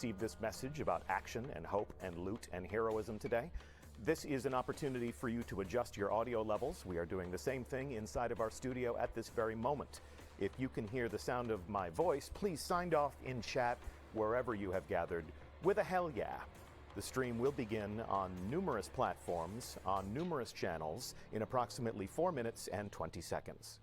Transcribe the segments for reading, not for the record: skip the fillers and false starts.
Receive this message about action and hope and loot and heroism today. This is an opportunity for you to adjust your audio levels. We are doing the same thing inside of our studio at this very moment. If you can hear the sound of my voice, please sign off in chat wherever you have gathered with a hell yeah. The stream will begin on numerous platforms, on numerous channels, in approximately 4 minutes and 20 seconds.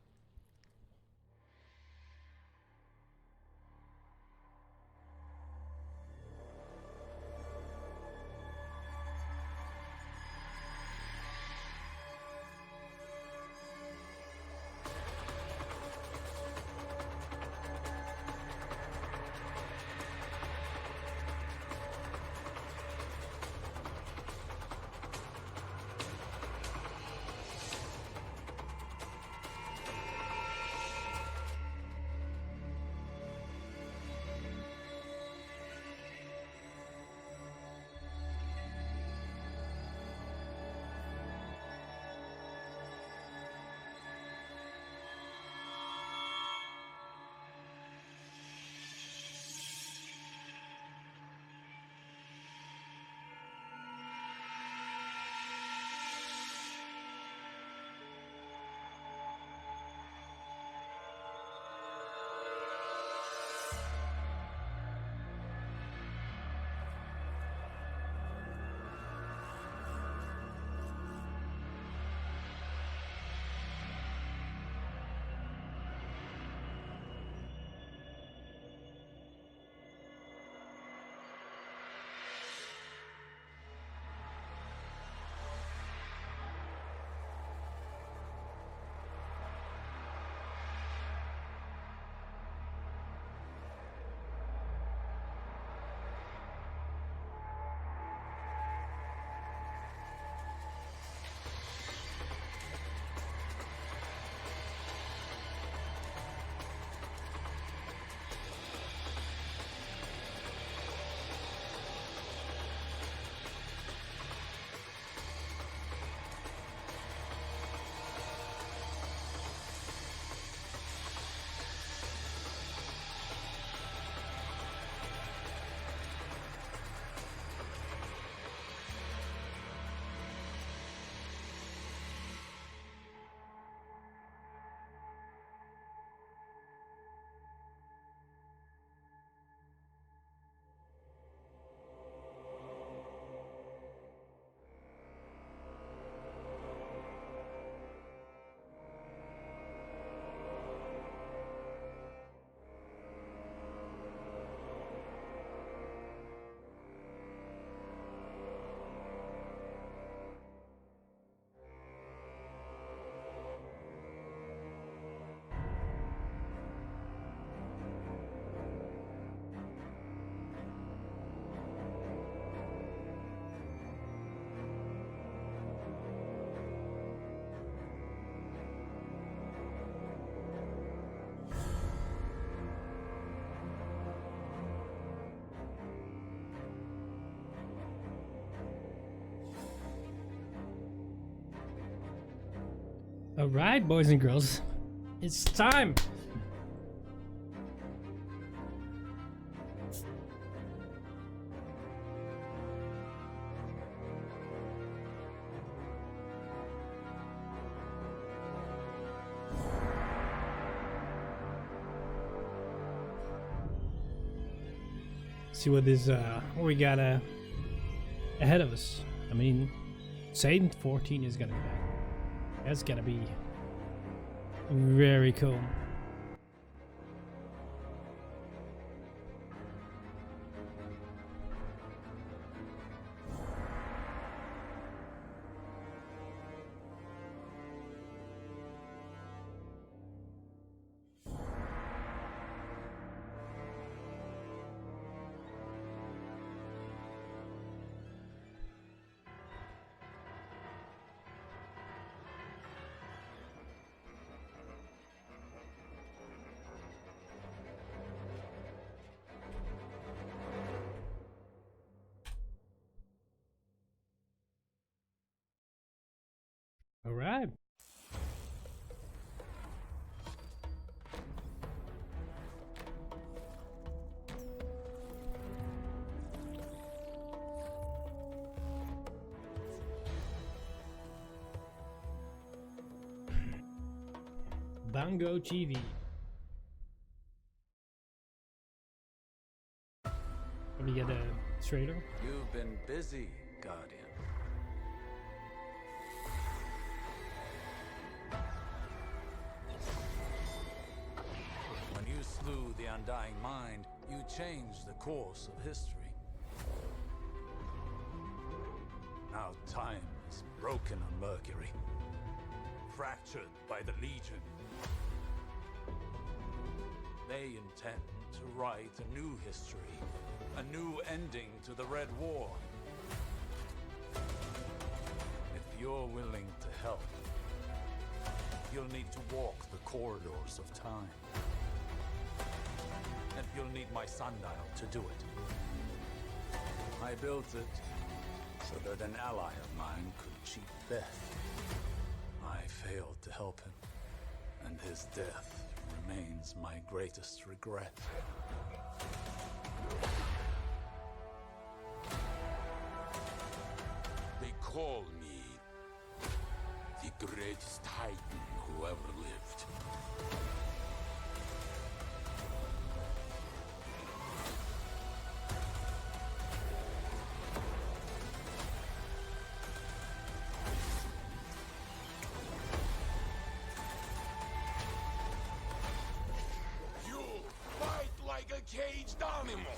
All right, boys and girls, it's time. See what this what we got ahead of us. I mean, Satan 14 is gonna be back. That's gonna be very cool. Bongo TV. Let me get a trailer. You've been busy, Guardian. When you slew the Undying Mind, you changed the course of history. Now time is broken on Mercury, fractured by the Legion. They intend to write a new history, a new ending to the Red War. If you're willing to help, you'll need to walk the corridors of time. And you'll need my sundial to do it. I built it so that an ally of mine could cheat death. I failed to help him, and his death remains my greatest regret. They call me the greatest Titan who ever lived. You fight like a caged animal.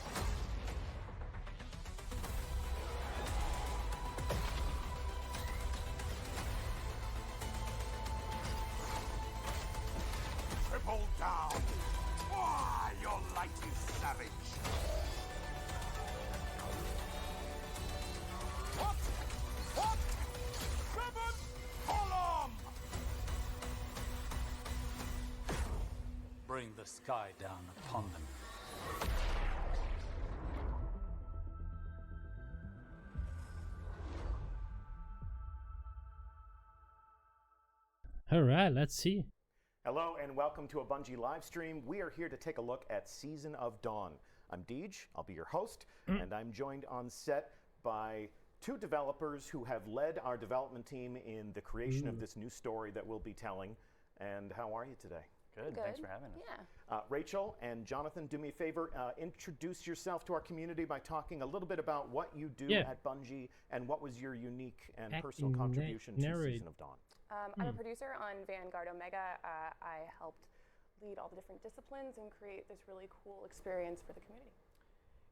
Triple down. Why, your light is savage. What? What? Seven column! Bring the sky down upon them. All right, let's see. Hello and welcome to a Bungie live stream. We are here to take a look at Season of Dawn. I'm Deej, I'll be your host, and I'm joined on set by two developers who have led our development team in the creation of this new story that we'll be telling. And how are you today? Good. Thanks for having us. Yeah. Rachel and Jonathan, do me a favor, introduce yourself to our community by talking a little bit about what you do at Bungie and what was your unique and personal contribution to Season of Dawn. I'm a producer on Vanguard Omega. I helped lead all the different disciplines and create this really cool experience for the community.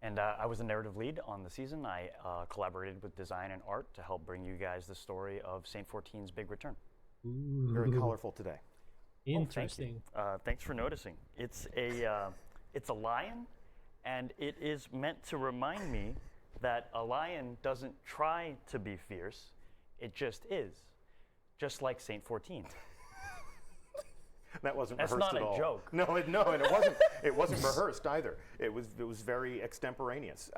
And I was the narrative lead on the season. I collaborated with design and art to help bring you guys the story of Saint 14's big return. Very colorful today. Interesting. Thanks for noticing. It's a lion, and it is meant to remind me that a lion doesn't try to be fierce; it just is, just like Saint 14. That wasn't That's rehearsed not at all. a joke. No, and it wasn't. It wasn't rehearsed either. It was very extemporaneous.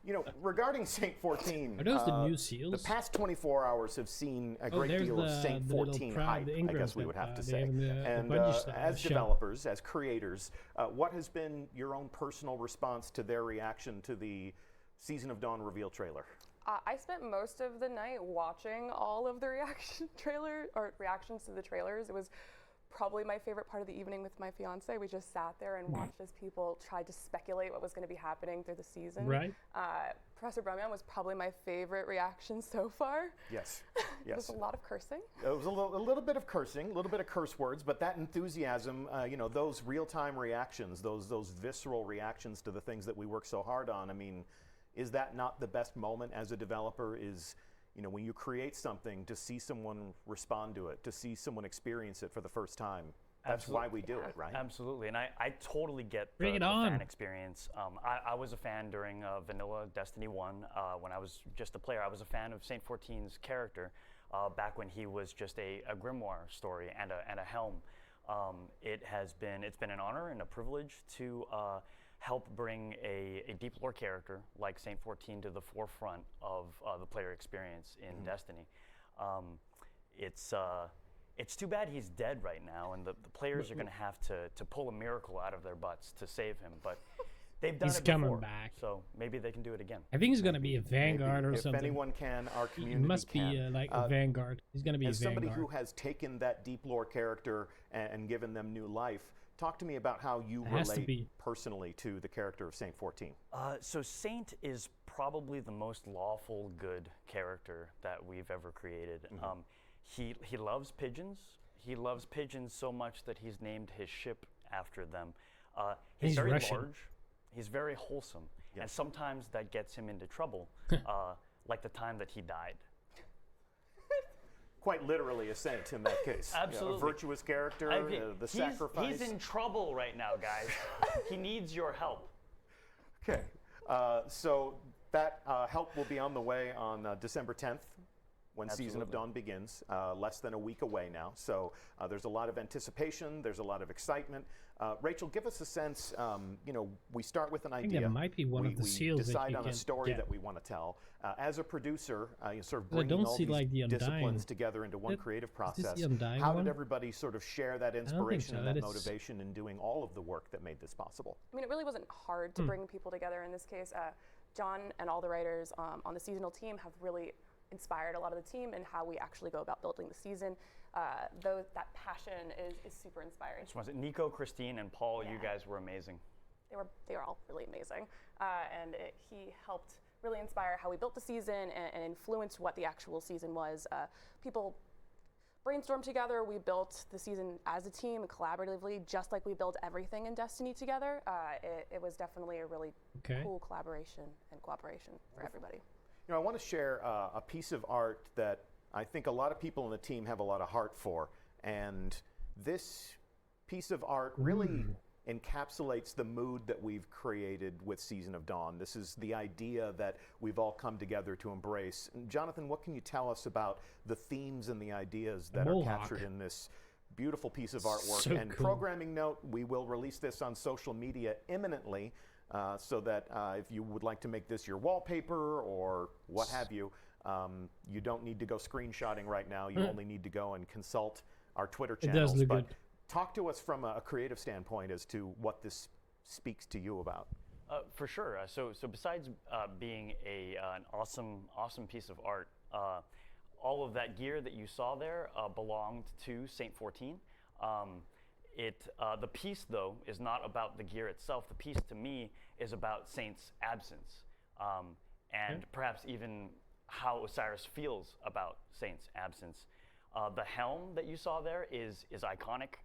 You know, regarding Saint 14, Are those the new seals? the past 24 hours have seen a great there's deal of the- Saint the little 14 proud hype, I engrams guess we that, would have to they say. have in the And Bungie stuff, as shop. developers, as creators, what has been your own personal response to their reaction to the Season of Dawn reveal trailer? I spent most of the night watching all of the reactions to the trailers. It was probably my favorite part of the evening with my fiance. We just sat there and watched as people tried to speculate what was going to be happening through the season. Right. Professor Bromian was probably my favorite reaction so far. Yes, There was yes. a lot of cursing. It was a little bit of cursing, a little bit of curse words, but that enthusiasm, you know, those real-time reactions, those visceral reactions to the things that we work so hard on. I mean, is that not the best moment as a developer? Is, you know, when you create something, to see someone respond to it, to see someone experience it for the first time. That's why we do it, right? Absolutely, and I totally get the, Bring it the on. fan experience. I was a fan during vanilla Destiny 1 when I was just a player. I was a fan of Saint 14's character back when he was just a grimoire story and a helm. It's been an honor and a privilege to help bring a deep lore character like Saint 14 to the forefront of the player experience in Destiny. It's too bad he's dead right now, and the players are going to have to pull a miracle out of their butts to save him. But They've done He's it before, coming back. so maybe they can do it again. I think he's gonna be a Vanguard or if something. anyone can, our He community must can. be like a Vanguard. He's gonna be a As somebody Vanguard. who has taken that deep lore character and given them new life, talk to me about how you It has to relate be. personally to the character of Saint 14. So Saint is probably the most lawful good character that we've ever created. He loves pigeons. He loves pigeons so much that he's named his ship after them. He's very Russian. large. He's very wholesome, and sometimes that gets him into trouble, like the time that he died. Quite literally a saint in that case. Absolutely. A virtuous character, I mean, the sacrifice. He's in trouble right now, guys. He needs your help. Okay, so that help will be on the way on December 10th when Season of Absolutely. Dawn begins, less than a week away now. So there's a lot of anticipation, there's a lot of excitement. Rachel, give us a sense, we start with an I think idea. that might be one of the we seals that decide you on a can story get. that we want to tell. As a producer, you sort of I bringing don't all see, these like, the Undying. disciplines together into one That- creative is this process. the Undying How one? did everybody sort of share that think inspiration so. and that That is- motivation in doing all of the work that made this possible? I mean, it really wasn't hard to bring people together in this case. John and all the writers on the seasonal team have really inspired a lot of the team and how we actually go about building the season. Though that passion is super inspiring. Just want to say, Nico, Christine, and Paul, you Yeah. guys were amazing. They were all really amazing, and he helped really inspire how we built the season and influence what the actual season was. People brainstormed together. We built the season as a team collaboratively, just like we built everything in Destiny together. It was definitely a really Okay. cool collaboration and cooperation for everybody. I want to share a piece of art that I think a lot of people in the team have a lot of heart for. And this piece of art really encapsulates the mood that we've created with Season of Dawn. This is the idea that we've all come together to embrace. And Jonathan, what can you tell us about the themes and the ideas that are Mohawk. captured in this beautiful piece of artwork? So And cool. programming note, we will release this on social media imminently. So that if you would like to make this your wallpaper or what have you, you don't need to go screenshotting right now. You only need to go and consult our Twitter It channels. does look but good. talk to us from a creative standpoint as to what this speaks to you about. For sure. So besides being an awesome piece of art, all of that gear that you saw there belonged to Saint 14. The piece, though, is not about the gear itself. The piece, to me, is about Saint's absence, and perhaps even how Osiris feels about Saint's absence. The helm that you saw there is iconic.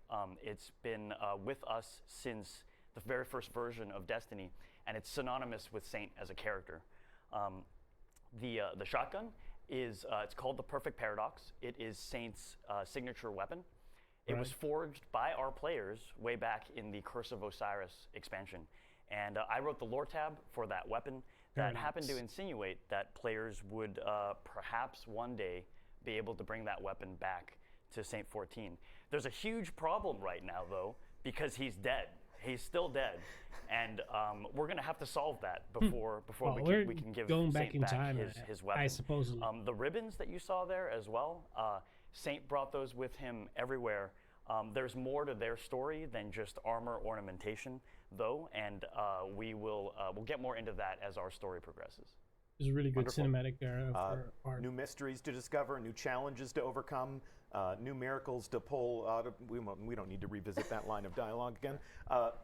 It's been with us since the very first version of Destiny, and it's synonymous with Saint as a character. The shotgun is it's called the Perfect Paradox. It is Saint's signature weapon. It was forged by our players way back in the Curse of Osiris expansion. And I wrote the lore tab for that weapon that happened to insinuate that players would perhaps one day be able to bring that weapon back to Saint 14. There's a huge problem right now, though, because he's dead. He's still dead. And we're going to have to solve that before Well, we can give going back Saint in back time, his weapon. I suppose. The ribbons that you saw there as well, Saint brought those with him everywhere. There's more to their story than just armor ornamentation, though, and we'll get more into that as our story progresses. It's really good Wonderful. cinematic for art. New mysteries to discover, new challenges to overcome, new miracles to pull out of. We don't need to revisit that line of dialogue again.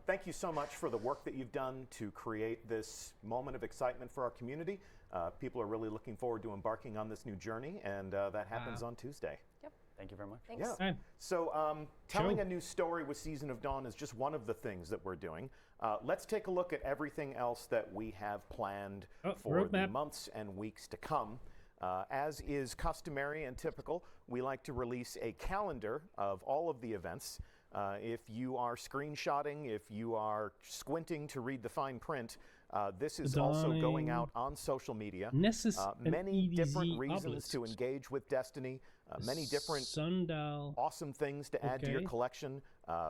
Thank you so much for the work that you've done to create this moment of excitement for our community. People are really looking forward to embarking on this new journey, and that happens on Tuesday. Thank you very much. Thanks. Yeah. Right. So telling Sure. a new story with Season of Dawn is just one of the things that we're doing. Let's take a look at everything else that we have planned for the roadmap. months and weeks to come. As is customary and typical, we like to release a calendar of all of the events. If you are screenshotting, if you are squinting to read the fine print, this is also going Dawning. out on social media. Nessus and Many different EDZ reasons to obelisks. engage with Destiny, many different Sundial. awesome things to add to your Okay. collection,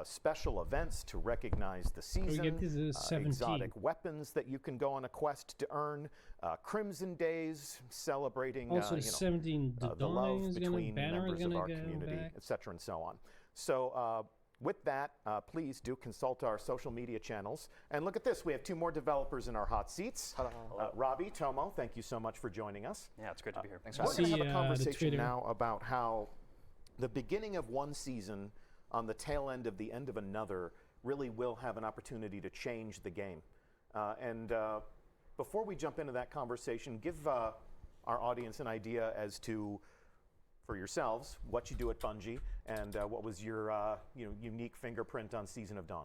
special events to recognize the we season, get this as 17. exotic weapons that you can go on a quest to earn, Crimson Days celebrating Also, the 17 the Dawning love is between Banner is members of gonna our go community, back. etc., and so on. So with that, please do consult our social media channels. And look at this, we have 2 more developers in our hot seats. Robbie, Tomo, thank you so much for joining us. Yeah, it's great to be here. Thanks for We're having going us. to have a conversation Twitter. now about how the beginning of one season on the tail end of the end of another really will have an opportunity to change the game. Before we jump into that conversation, give our audience an idea as to, for yourselves, what you do at Bungie and what was your unique fingerprint on Season of Dawn.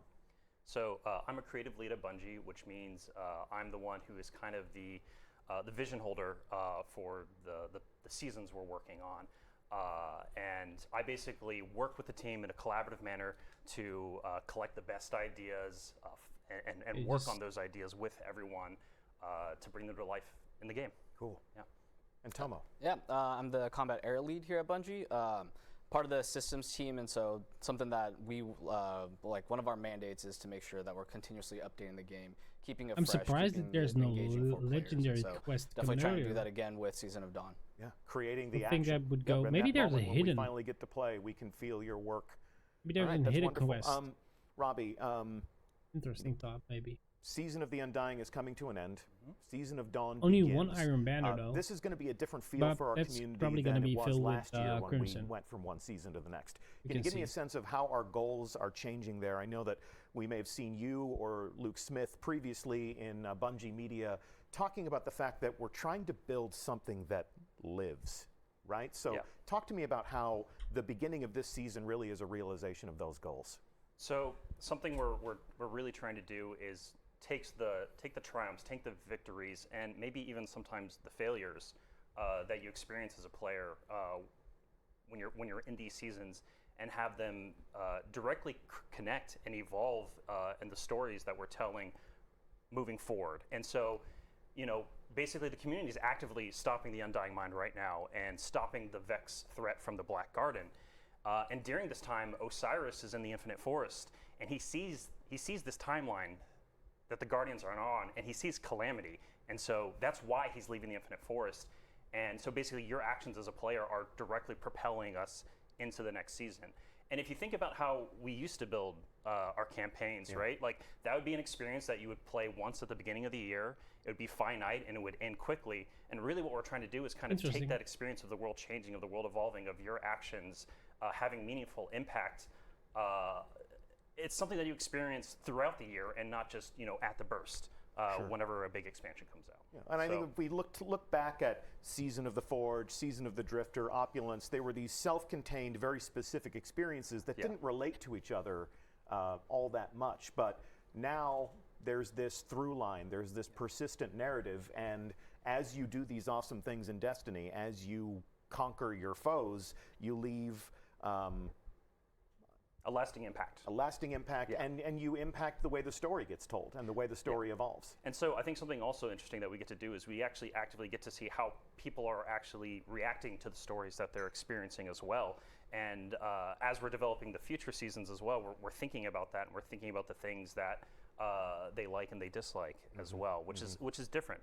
So I'm a creative lead at Bungie, which means I'm the one who is kind of the vision holder for the seasons we're working on. And I basically work with the team in a collaborative manner to collect the best ideas and work on those ideas with everyone to bring them to life in the game. Cool. Yeah. And Tomo. Yeah, I'm the combat air lead here at Bungie, part of the systems team, and so something that we like. One of our mandates is to make sure that we're continuously updating the game, keeping it I'm fresh. surprised keeping that there's it no engaging for players, and legendary so quest definitely coming trying to earlier. do that again with Season of Dawn. Yeah, creating the I think action. that would go. In Maybe that there's a moment when hidden. we finally get to play, we can feel your work. Maybe All there's right, a that's hidden wonderful. quest. Robbie, Interesting thought, maybe. Season of the Undying is coming to an end. Season of Dawn Only begins. one Iron Banner, though. This is going to be a different feel But for our that's community probably than gonna be it was filled with, last year when Crimson. we went from one season to the next. You Can you can give me a see. sense of how our goals are changing there? I know that we may have seen you or Luke Smith previously in Bungie Media talking about the fact that we're trying to build something that lives, right? So Yeah. talk to me about how the beginning of this season really is a realization of those goals. So something we're really trying to do is take the triumphs, take the victories, and maybe even sometimes the failures that you experience as a player when you're in these seasons, and have them directly connect and evolve in the stories that we're telling moving forward. And so, basically the community is actively stopping the Undying Mind right now and stopping the Vex threat from the Black Garden. And during this time, Osiris is in the Infinite Forest, and he sees this timeline that the Guardians are on, and he sees calamity. And so that's why he's leaving the Infinite Forest. And so basically your actions as a player are directly propelling us into the next season. And if you think about how we used to build our campaigns, right? Like that would be an experience that you would play once at the beginning of the year. It would be finite and it would end quickly. And really what we're trying to do is kind of take that experience of the world changing, of the world evolving, of your actions having meaningful impact. It's something that you experience throughout the year and not just, at the burst whenever a big expansion comes out. Yeah. And I think if we look back at Season of the Forge, Season of the Drifter, Opulence, they were these self-contained, very specific experiences that didn't relate to each other all that much. But now there's this through line, there's this persistent narrative, and as you do these awesome things in Destiny, as you conquer your foes, you leave a lasting impact. A lasting impact, and you impact the way the story gets told and the way the story evolves. And so I think something also interesting that we get to do is we actually actively get to see how people are actually reacting to the stories that they're experiencing as well. And as we're developing the future seasons as well, we're thinking about that, and we're thinking about the things that they like and they dislike as well, which is different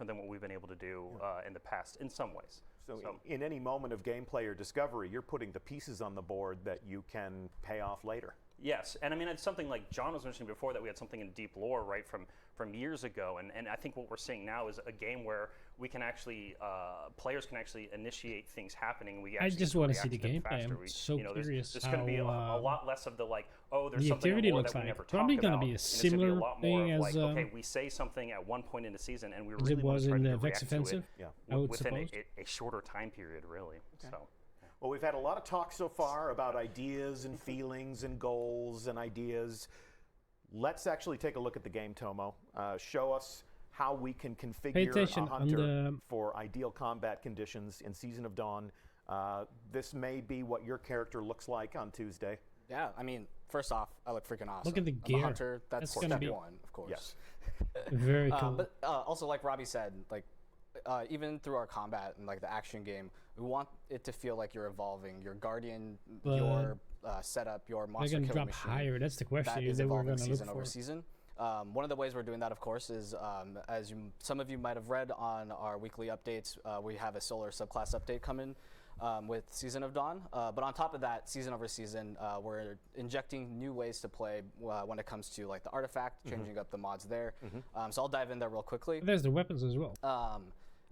than what we've been able to do in the past in some ways. So in any moment of gameplay or discovery, you're putting the pieces on the board that you can pay off later. Yes, and I mean, it's something like John was mentioning before, that we had something in Deep Lore, right, from years ago, and I think what we're seeing now is a game where we can actually, players can actually initiate things happening. We I actually just can want to see react the them gameplay. faster. I'm so curious there's how going to be a lot less of the like, oh, there's the something activity more looks that we like. never Probably talk gonna about. be a And it's gonna be similar a lot thing more of as, like, okay, we say something at one point in the season, and we as really it want was to try in to the react Vex to it Offensive. Yeah. I would within suppose. a shorter time period, really. So. Well, we've had a lot of talk so far about ideas and feelings and goals and ideas. Let's actually take a look at the game, Tomo. Show us how we can configure attention a on hunter the- for ideal combat conditions in Season of Dawn. This may be what your character looks like on Tuesday. Yeah, I mean, first off, I look freaking awesome. Look at the I'm gear. a hunter. That's gonna step be- one, of course. Yes. Very cool. But also, like Robbie said, like even through our combat and like the action game, we want it to feel like you're evolving. Your guardian, But your setup, your They're monster gonna killing drop machine. higher. That's the question That is that we're evolving gonna look season over for. season. One of the ways we're doing that, of course, is some of you might have read on our weekly updates. We have a solar subclass update coming with Season of Dawn. But on top of that, season over season, we're injecting new ways to play when it comes to like the artifact, changing up the mods there. So I'll dive in there real quickly. There's the weapons as well.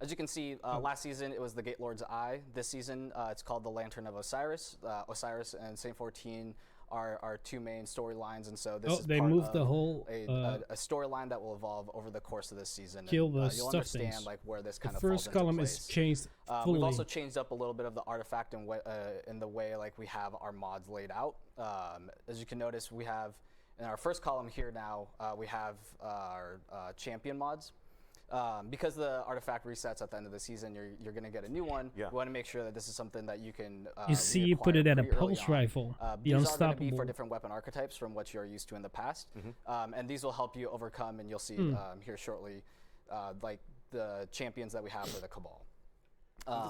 As you can see, last season it was the Gate Lord's Eye. This season it's called the Lantern of Osiris. Osiris and Saint 14 are two main storylines, and so this is they part moved of the whole a storyline that will evolve over the course of this season. kill and, the you'll stuff understand things. like where this The kind of falls first into column place. is changed fully. We've also changed up a little bit of the artifact in the way like we have our mods laid out. As you can notice, we have in our first column here now we have our champion mods. Because the artifact resets at the end of the season, you're going to get a new one. Yeah. We want to make sure that this is something that you can. You see, you put it reacquire at a pretty early pulse on. rifle, the These are going to be unstoppable. for different weapon archetypes from what you're used to in the past, and these will help you overcome. And you'll see here shortly, like the champions that we have for the Cabal.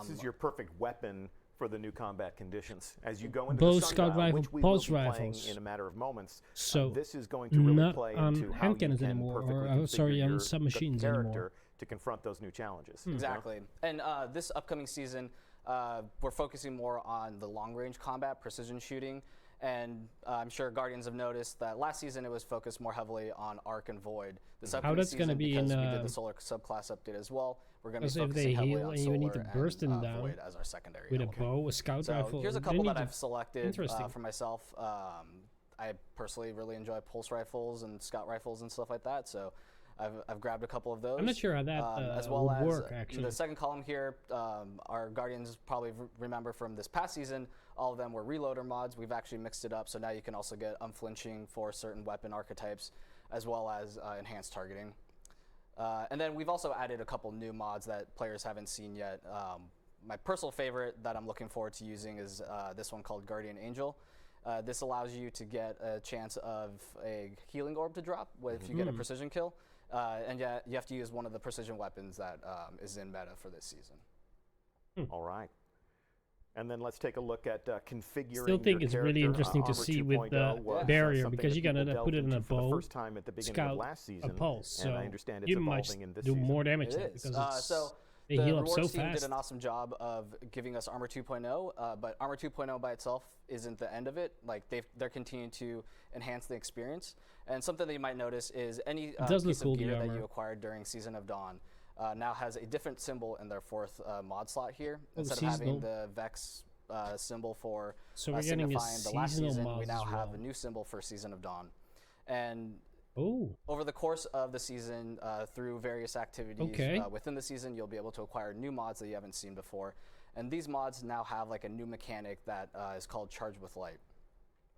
This is your perfect weapon for the new combat conditions. As you go into Bow, the scout Sundial, rifle, which we pulse will be rifles. playing in a matter of moments, So, this is going to really not play on into how hand you cannons can anymore, perfectly or, sorry, configure on your submachines character anymore. to confront those new challenges. Exactly. And this upcoming season, we're focusing more on the long-range combat, precision shooting. And I'm sure Guardians have noticed that last season it was focused more heavily on Arc and Void. This upcoming that's season, gonna be because in, we did the Solar subclass update as well, we're going to be because if focusing they heavily heal on and you Solar need to burst them and down Void as our secondary with a element. bow, a scout So rifle. here's a they couple need that to- I've selected Interesting. for myself. I personally really enjoy pulse rifles and scout rifles and stuff like that. So I've grabbed a couple of those. I'm not sure how that as well would as work, actually. the second column here, our Guardians probably remember from this past season, all of them were reloader mods. We've actually mixed it up, so now you can also get unflinching for certain weapon archetypes, as well as enhanced targeting. And then we've also added a couple new mods that players haven't seen yet. My personal favorite that I'm looking forward to using is this one called Guardian Angel. This allows you to get a chance of a healing orb to drop if you get a precision kill. And yeah, you have to use one of the precision weapons that is in meta for this season. All right. And then let's take a look at configuring. Still think your it's really character. interesting to Armor see with the 2.0 was, barrier, something because that you gotta people put it in delved a into for bow, the first time at the beginning scout, of last season, a pulse. and So I understand it's you might evolving in this do season. more damage It to it is. because it's, So they the heal up rewards so team fast. did an awesome job of giving us Armor 2.0, but Armor 2.0 by itself isn't the end of it. Like they're continuing to enhance the experience. And something that you might notice is any does look piece cool, of the gear that armor. you acquired during Season of Dawn now has a different symbol in their fourth mod slot here. Oh, Instead of having seasonal. the Vex symbol for So we're getting a signifying the last seasonal season, we mods now as have well. a new symbol for Season of Dawn. And Oh, over the course of the season, through various activities Okay. within the season, you'll be able to acquire new mods that you haven't seen before. And these mods now have like a new mechanic that is called Charge with Light.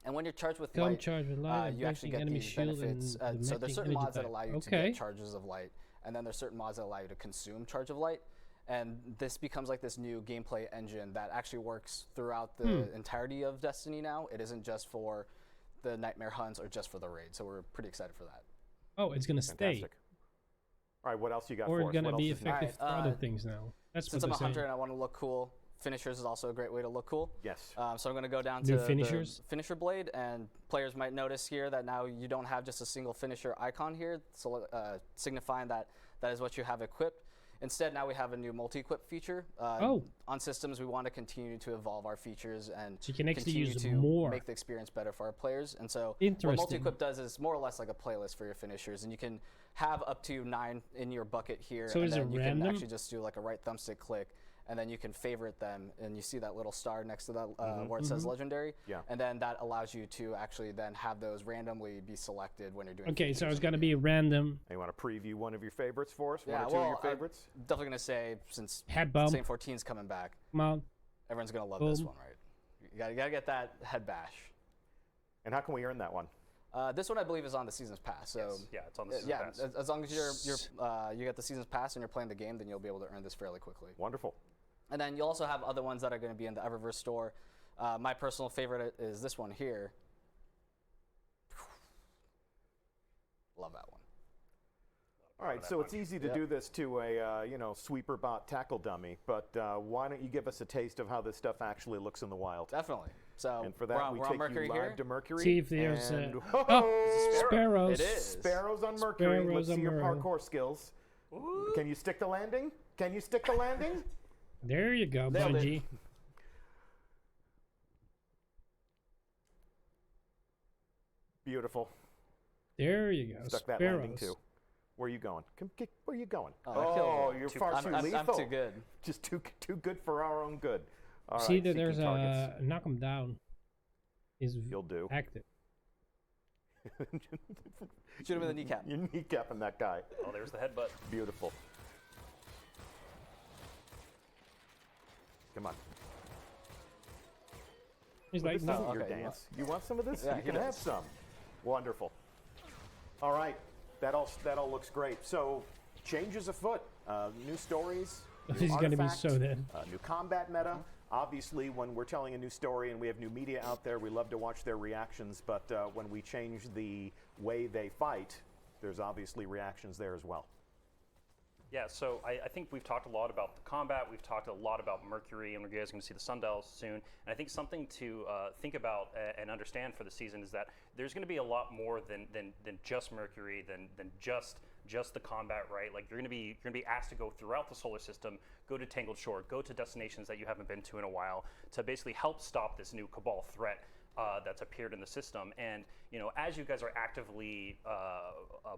And when you're charged with come light, charge with light, you actually get enemy these shield benefits. and the So there's matching certain energy mods that type. allow you to Okay. get charges of light, and then there's certain mods that allow you to consume Charge of Light. And this becomes like this new gameplay engine that actually works throughout the entirety of Destiny now. It isn't just for the Nightmare Hunts or just for the raid. So we're pretty excited for that. Oh, it's gonna stay, Fantastic. All right, what else you got or for it's us? gonna What be else is new? effective for Alright, other things now. That's Since what I'm a they're hunter saying. and I want to look cool, finishers is also a great way to look cool. Yes. So I'm going to go down New to finishers? the finisher blade, and players might notice here that now you don't have just a single finisher icon here, so signifying that that is what you have equipped. Instead, now we have a new multi-equip feature. On systems, we want to continue to evolve our features and So you can actually continue use to more. make the experience better for our players. And so what Interesting. multi-equip does is more or less like a playlist for your finishers, and you can have up to 9 in your bucket here. So and is it then you random? can actually just do like a right thumbstick click, and then you can favorite them, and you see that little star next to that where it says legendary. Yeah. And then that allows you to actually then have those randomly be selected when you're doing. Okay, so features it's in gonna the be game. random. You want to preview one of your favorites for us? Yeah, One or two well, of your favorites? Definitely gonna say since Head bump. Saint 14's coming back, Come on. everyone's gonna love this Boom. one, right? You gotta get that head bash. And how can we earn that one? This one I believe is on the season's pass. So Yes. Yeah, it's on the season yeah, pass. as long as you get the season's pass and you're playing the game, then you'll be able to earn this fairly quickly. Wonderful. And then you'll also have other ones that are going to be in the Eververse store. My personal favorite is this one here. Love that one. All right, so it's easy to do this to a sweeper bot tackle dummy, but why don't you give us a taste of how this stuff actually looks in the wild? Definitely. So And for that, we we're take on Mercury you live here. to Mercury. See if there's and sparrows. It is. Sparrows on Mercury. Sparrows Let's on see your Mercury. parkour skills. Can you stick the landing? Can you stick the landing? There you go, Nailed it. Bungie. Beautiful. There you go. Stuck that Sparrows. landing too. Where are you going? Where are you going? Oh, I killed you're Too- far too I'm lethal. too good. Just too good for our own good. All See right, that there's seeking targets. a knock him down. Is You'll do. active. Shoot him in the kneecap. You're kneecapping that guy. Oh, there's the headbutt. Beautiful. Come on. He's Put like, this no. isn't your okay, dance. You want some of this? Yeah, You he can have does. some. Wonderful. All right. That all looks great. So changes afoot. New stories. New He's gonna be artifacts, so dead. New combat meta. Obviously, when we're telling a new story and we have new media out there, we love to watch their reactions. But when we change the way they fight, there's obviously reactions there as well. Yeah, so I think we've talked a lot about the combat. We've talked a lot about Mercury, and you guys are going to see the sundials soon. And I think something to think about and understand for the season is that there's going to be a lot more than just Mercury, than just the combat, right? Like you're going to be asked to go throughout the solar system, go to Tangled Shore, go to destinations that you haven't been to in a while, to basically help stop this new Cabal threat that's appeared in the system. And as you guys are actively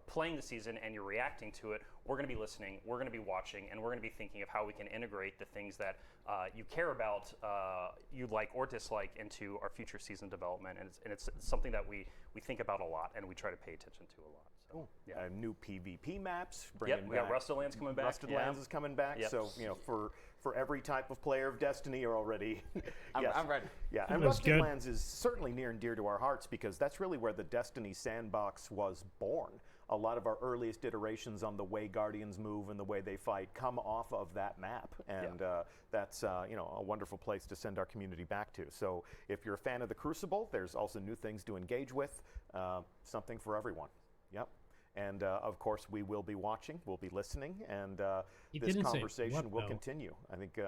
playing the season and you're reacting to it, we're going to be listening, we're going to be watching, and we're going to be thinking of how we can integrate the things that you care about, you like or dislike, into our future season development. And it's something that we think about a lot and we try to pay attention to a lot. So, yeah. New PvP maps. Yep, we got back- Rusted Lands coming back. Rusted yeah. Lands is coming back. Yep. So for every type of player of Destiny, you're already. Yes. I'm ready. Yeah, and That's Rusted good. Lands is certainly near and dear to our hearts because that's really where the Destiny sandbox was born. A lot of our earliest iterations on the way Guardians move and the way they fight come off of that map, and that's a wonderful place to send our community back to. So if you're a fan of the Crucible, there's also new things to engage with. Something for everyone. Yep. And of course, we will be watching, we'll be listening, and He this didn't say conversation what, will though. continue. I think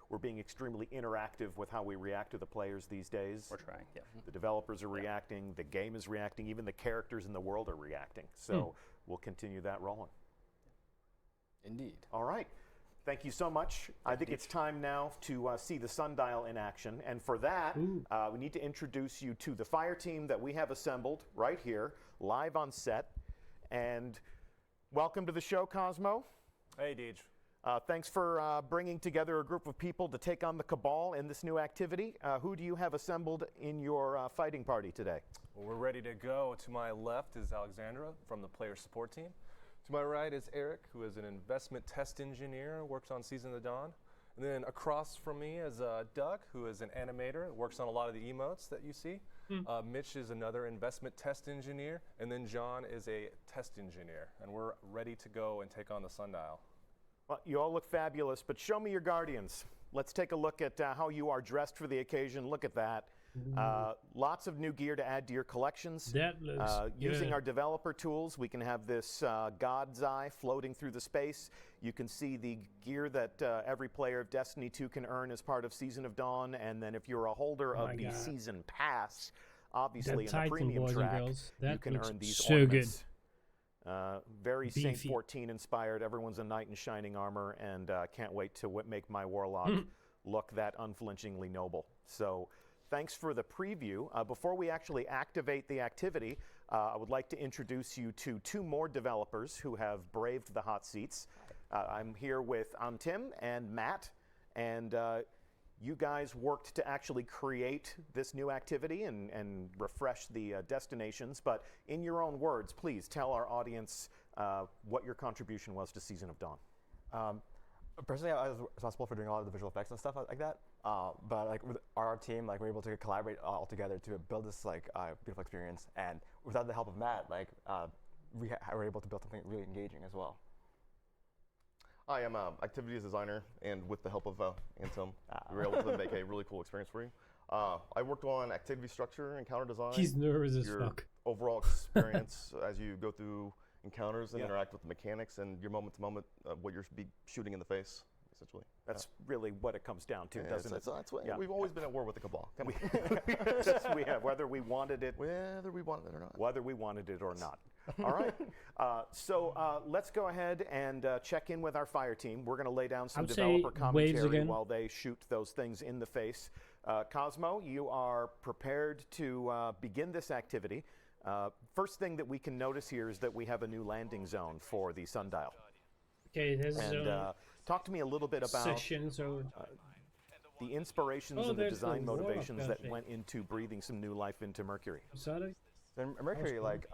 we're being extremely interactive with how we react to the players these days. We're trying, yeah. The developers are reacting, the game is reacting, even the characters in the world are reacting. So we'll continue that rolling. Indeed. All right. Thank you so much. I think it's time now to see the sundial in action. And for that, we need to introduce you to the fire team that we have assembled right here, live on set. And welcome to the show, Cosmo. Hey, Deej. Thanks for bringing together a group of people to take on the Cabal in this new activity. Who do you have assembled in your fighting party today? Well, we're ready to go. To my left is Alexandra from the player support team. To my right is Eric, who is an investment test engineer, works on Season of the Dawn. And then across from me is Doug, who is an animator, works on a lot of the emotes that you see. Mitch is another investment test engineer, and then John is a test engineer. And we're ready to go and take on the sundial. Well, you all look fabulous, but show me your Guardians. Let's take a look at how you are dressed for the occasion. Look at that. Lots of new gear to add to your collections. That looks Using good. our developer tools, we can have this God's Eye floating through the space. You can see the gear that every player of Destiny 2 can earn as part of Season of Dawn. And then if you're a holder of my the God. Season Pass, obviously That in the Titan, premium boys and track, girls. you That can looks earn these so ornaments. Very Saint Beefy. 14 inspired. Everyone's a knight in shining armor, and can't wait to make my warlock look that unflinchingly noble. So thanks for the preview. Before we actually activate the activity, I would like to introduce you to two more developers who have braved the hot seats. I'm here with Antim and Matt, and you guys worked to actually create this new activity and refresh the destinations. But in your own words, please tell our audience what your contribution was to Season of Dawn. Personally, I was responsible for doing a lot of the visual effects and stuff like that. But like with our team, like we're able to collaborate all together to build this beautiful experience. And without the help of Matt, we were able to build something really engaging as well. I am an activities designer, and with the help of Antim, we were able to make a really cool experience for you. I worked on activity structure and counter design. He's nervous as your fuck. overall experience as you go through encounters and interact with the mechanics, and your moment to moment, what you're shooting in the face, essentially. That's really what it comes down to, doesn't it? That's what, Yeah. We've always been at war with the Cabal. Yes, we have, whether we wanted it, Whether we want it or not. whether we wanted it or not. All right. So let's go ahead and check in with our fire team. We're going to lay down some I would say developer waves commentary again. while they shoot those things in the face. Cosmo, you are prepared to begin this activity. First thing that we can notice here is that we have a new landing zone for the Sundial. Okay, there's And talk to me a little bit about sessions or the inspirations Oh, and the there's the design warlock motivations that cafe. went into breathing some new life into Mercury. Sorry? Then Mercury, like,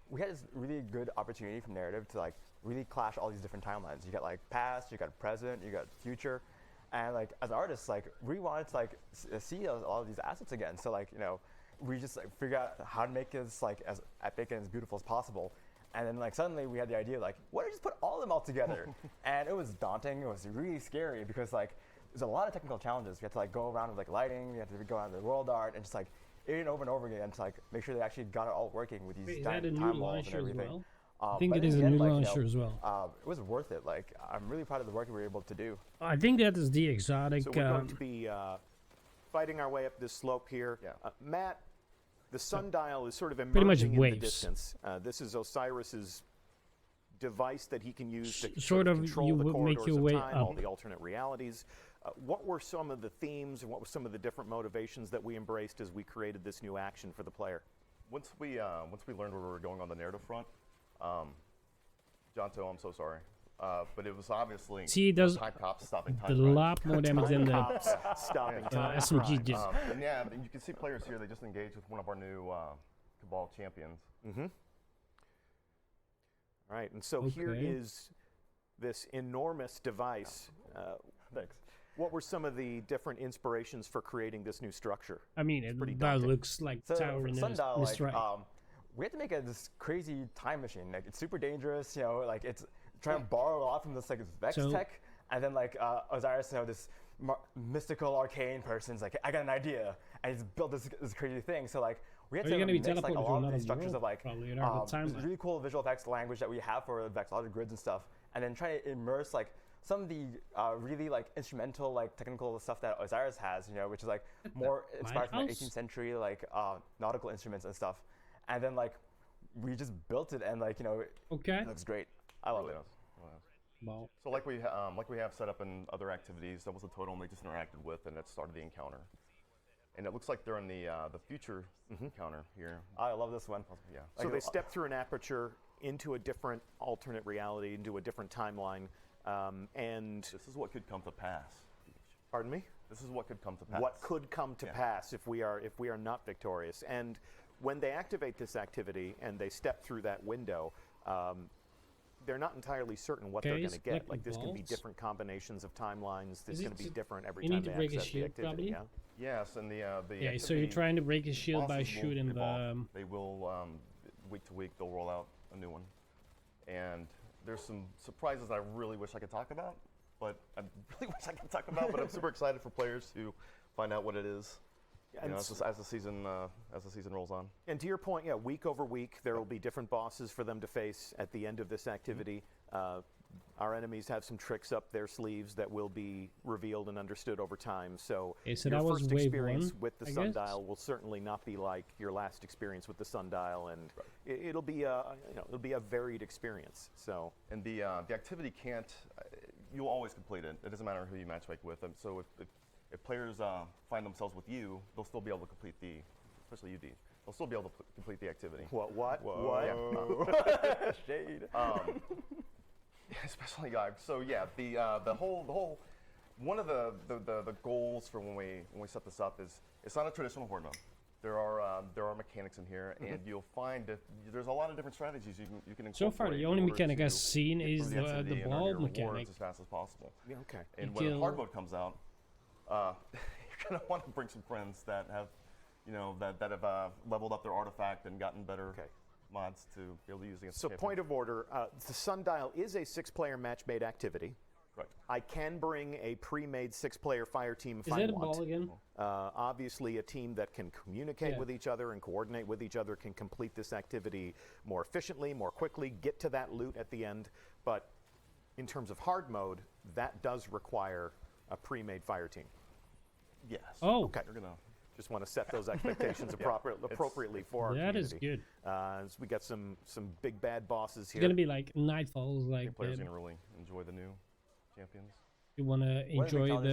we had this really good opportunity from narrative to like really clash all these different timelines. You got like past, you got present, you got future, and like as artists, like we wanted to like see all of these assets again. So like we just like figure out how to make this like as epic and as beautiful as possible. And then like suddenly we had the idea like, what if we just put all of them all together? And it was daunting. It was really scary because like there's a lot of technical challenges. You have to like go around with like lighting. You have to go around with world art and just like over and over again to like make sure they actually got it all working with these Wait, is that giant a new time walls and launcher as everything. well? I think But it in is the a end, new like, launcher as well. It was worth it. Like I'm really proud of the work we were able to do. I think that is the exotic. So we're going to be fighting our way up this slope here. Matt, the sundial is sort of Pretty much emerging in the waves. distance. This is Osiris's device that he can use to Sort of control you the would make corridors your of way time, all up. the alternate realities. What were some of the themes and what were some of the different motivations that we embraced as we created this new action for the player? Once we learned where we were going on the narrative front, Jonto, I'm so sorry, but it was obviously See, it does time cops stopping a time crimes. lot more damage than the Cops stopping time SMG crime. did. And yeah, and you can see players here. They just engaged with one of our new Cabal champions. Mm-hmm. All right, and so here Okay. is this enormous device. Thanks. What were some of the different inspirations for creating this new structure? I mean, it pretty that daunting. looks like So Tower for in Sundial, this like, right. we had to make this crazy time machine. Like it's super dangerous. Like it's trying to borrow a lot from this like Vex So- tech, and then like Osiris, this mystical arcane person's like, I got an idea, and he's built this crazy thing. So like we had Are to you gonna be mix like a teleported to lot of another these structures world, of like probably, in our this timeline? really cool visual effects language that we have for Vexologic grids and stuff, and then try to immerse like some of the really like instrumental like technical stuff that Osiris has, which is like more inspired from the lighthouse? 18th century like nautical instruments and stuff, and then like we just built it and like Okay. it looks great. I love it. Well, So like we have set up in other activities, that was the totem they just interacted with, and that started the encounter. And it looks like they're in the future encounter here. I love this one. Yeah. So they step through an aperture into a different alternate reality, into a different timeline, and This is what could come to pass. pardon me? This is what could come to pass. What could come to pass if we are not victorious? And when they activate this activity and they step through that window, they're not entirely certain what they're Okay, going to get. it's Like this can be balls. different combinations of timelines. This Is going it to be to- different every you time need they to break a access the shield, activity. probably? Yeah. Yes, and the yeah. So you're activity trying to break a shield by bosses will shooting evolve. the. They will week to week they'll roll out a new one, and there's some surprises I really wish I could talk about, but I really wish I could talk about. But I'm super excited for players to find out what it is. And As the season rolls on. And to your point, yeah, week over week, there will be different bosses for them to face at the end of this activity. Our enemies have some tricks up their sleeves that will be revealed and understood over time. So, Okay, so your that was first wave experience one, with the I guess? sundial will certainly not be like your last experience with the sundial, and it'll be a varied experience. So, And the activity can't. You'll always complete it. It doesn't matter who you matchmake with. And so if players find themselves with you, they'll still be able to complete especially you, D. They'll still be able to complete the activity. what? Yeah. Shade. Especially guys. So yeah, the whole one of the goals for when we set this up is it's not a traditional horde mode. There are mechanics in here, and you'll find that there's a lot of different strategies you can incorporate. So far, the in only order mechanic to I've seen improve is the activity and earn ball your rewards mechanic. as fast as possible. Yeah, okay. And You when the kill- hard mode comes out, you're gonna want to bring some friends that have, that have leveled up their artifact and gotten better mods to be able to use against. So, champions. point of order: the sundial is a 6-player match-made activity. Right. I can bring a pre-made 6-player fire team if Is I that a want. ball again? Obviously, a team that can communicate Yeah. with each other and coordinate with each other can complete this activity more efficiently, more quickly, get to that loot at the end. But in terms of hard mode, that does require a pre-made fire team. Yes. Oh, Okay. You're gonna. Just want to set those expectations appropriately for our that is community. good. So we got some big bad bosses It's here. gonna be like Nightfalls, I like think players that. are gonna really enjoy the new champions. You want to One of the enjoy challenges we have to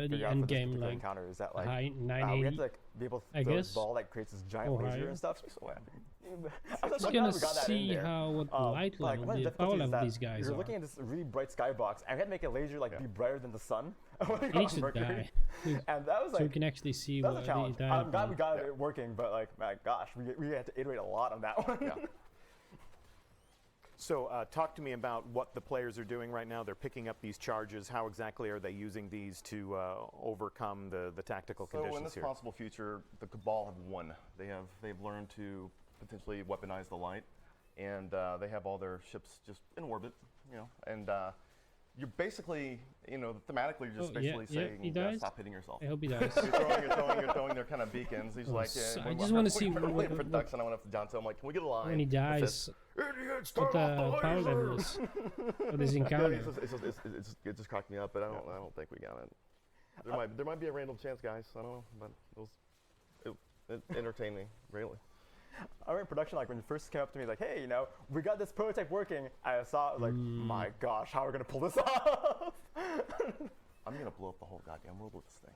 the figure out for end this game, particular like encounter is that like high we 980. have to like be able to I throw guess. this ball that creates this giant Or laser higher. and stuff. I'm just gonna see how what the light like, level, one of the the power difficulties is level that these guys you're are. looking at this really bright skybox, and we had to make a laser like be brighter than the sun. He needs to die. And that was So like we can actually see that was what a they challenge. died I'm glad on. we got it working, but like my gosh, we had to iterate a lot on that one. So talk to me about what the players are doing right now. They're picking up these charges. How exactly are they using these to overcome the tactical So conditions in this here? possible future, the Cabal have won. They've learned to potentially weaponize the light, and they have all their ships just in orbit, you know. And you're basically, you know, thematically, you're just Oh, yeah, basically yeah, saying, he dies? stop hitting yourself. I hope he dies. You're throwing their kind of beacons. He's Oh, like, so- yeah, I when just we're- wanna see we're what- waiting for what- ducks, and I went up to John, so I'm like, can we get a line? When he that dies, says, "Idiots, what turn off the power laser!" level is of this encounter. It just cracked me up, but I don't think we got it. There might be a random chance, guys. I don't know, but it entertained me greatly. I remember in production, like when you first came up to me, like, hey, you know, we got this prototype working. I saw it, like, my gosh, how are we gonna pull this off? I'm gonna blow up the whole goddamn world with this thing.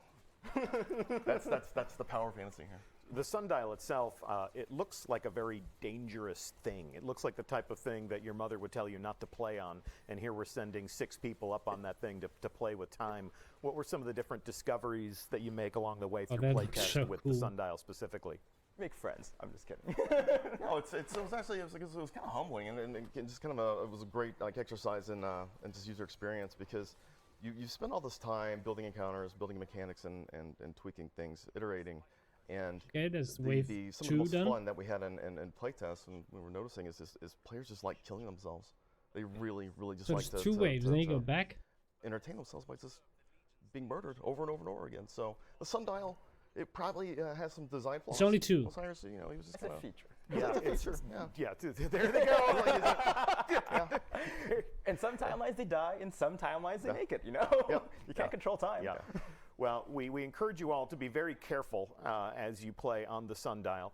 That's the power fantasy here. The sundial itself, it looks like a very dangerous thing. It looks like the type of thing that your mother would tell you not to play on. And here we're sending 6 people up on that thing to play with time. What were some of the different discoveries that you make along the way through that play looks test so with cool. the sundial specifically? Make friends. I'm just kidding. No, it was actually it was kind of humbling and just kind of it was a great like exercise in just user experience because you spend all this time building encounters, building mechanics, and tweaking things, iterating, and Okay, that's some wave of the 2 most done. fun that we had in playtests and we were noticing is players just like killing themselves. They really just So like there's to 2 waves, to- then you to go back. entertain themselves by just being murdered over and over and over again. So the sundial, it probably has some design flaws. It's only 2. Osiris, you know, he was just It's a kind of feature. yeah, it's feature. Yeah. There they go. In some timelines they die, in some timelines they make it, you know? You can't control time. Yeah. Well, we encourage you all to be very careful as you play on the sundial.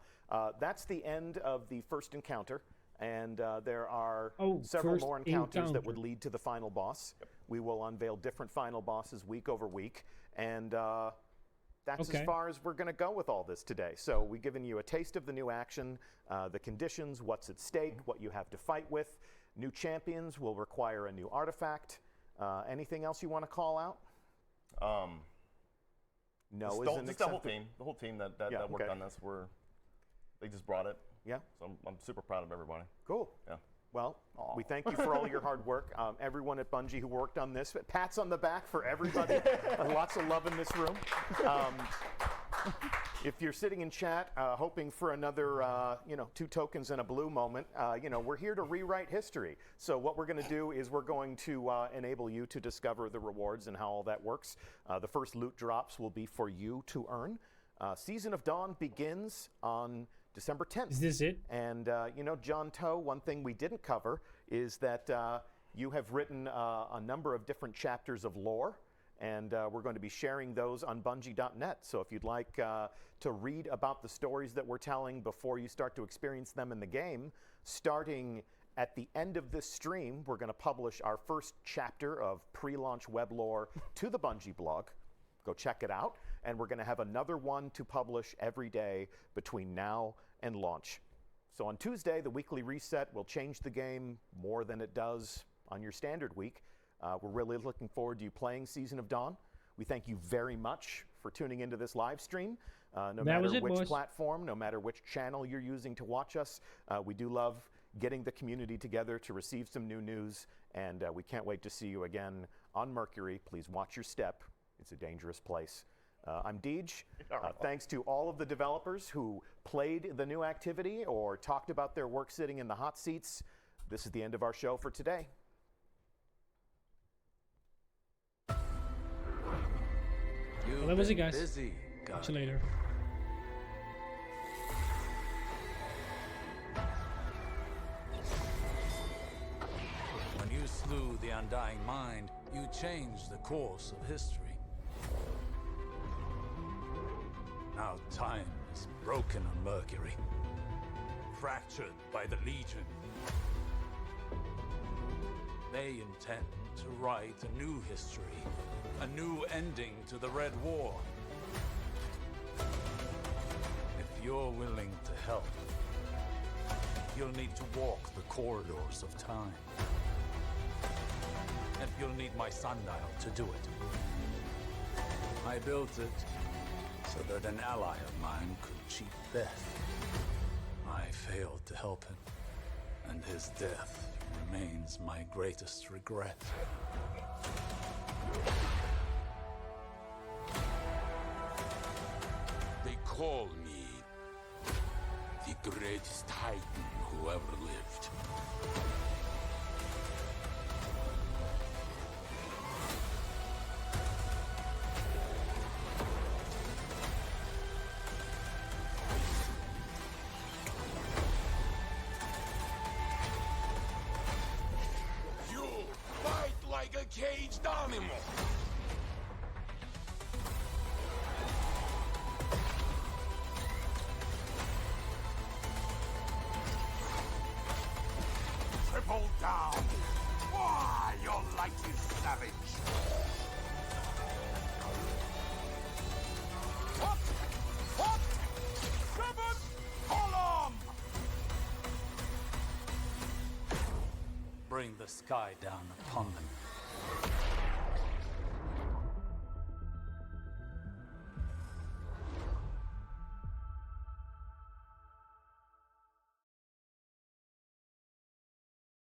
That's the end of the first encounter, and there are several first more encounters that would encounter. lead to the final boss. We will unveil different final bosses week over week, and that's as Okay. far as we're going to go with all this today. So we've given you a taste of the new action, the conditions, what's at stake, what you have to fight with. New champions will require a new artifact. Anything else you want to call out? No, Just isn't the whole accepted. team. The whole team that Yeah, worked okay. on this they just brought it. Yeah. So I'm super proud of everybody. Cool. Yeah. Well, we thank you for all your hard work. Everyone at Bungie who worked on this. Pats on the back for everybody. Lots of love in this room. If you're sitting in chat hoping for another, 2 tokens and a blue moment, we're here to rewrite history. So what we're going to do is we're going to enable you to discover the rewards and how all that works. The first loot drops will be for you to earn. Season of Dawn begins on December 10th. Is this it? And, John Toe, one thing we didn't cover is that you have written a number of different chapters of lore, and we're going to be sharing those on Bungie.net. So if you'd like to read about the stories that we're telling before you start to experience them in the game, starting at the end of this stream, we're going to publish our first chapter of pre-launch web lore to the Bungie blog. Go check it out. And we're going to have another one to publish every day between now and launch. So on Tuesday, the weekly reset will change the game more than it does on your standard week. We're really looking forward to you playing Season of Dawn. We thank you very much for tuning into this live stream. No matter which platform, no matter which channel you're using to watch us, we do love getting the community together to receive some new news. And we can't wait to see you again on Mercury. Please watch your step. It's a dangerous place. I'm Deej. Thanks to all of the developers who played the new activity or talked about their work sitting in the hot seats. This is the end of our show for today. Well, that was it, guys. Busy, Catch you later. When you slew the Undying Mind, you changed the course of history. Now time is broken on Mercury, fractured by the Legion. They intend to write a new history, a new ending to the Red War. If you're willing to help, you'll need to walk the corridors of time. And you'll need my sundial to do it. I built it so that an ally of mine could cheat death. I failed to help him, and his death remains my greatest regret. They call me the greatest Titan who ever lived. You fight like a caged animal. Triple down! Why, you're like you savage! What? What? Seven column! Bring the sky down upon them.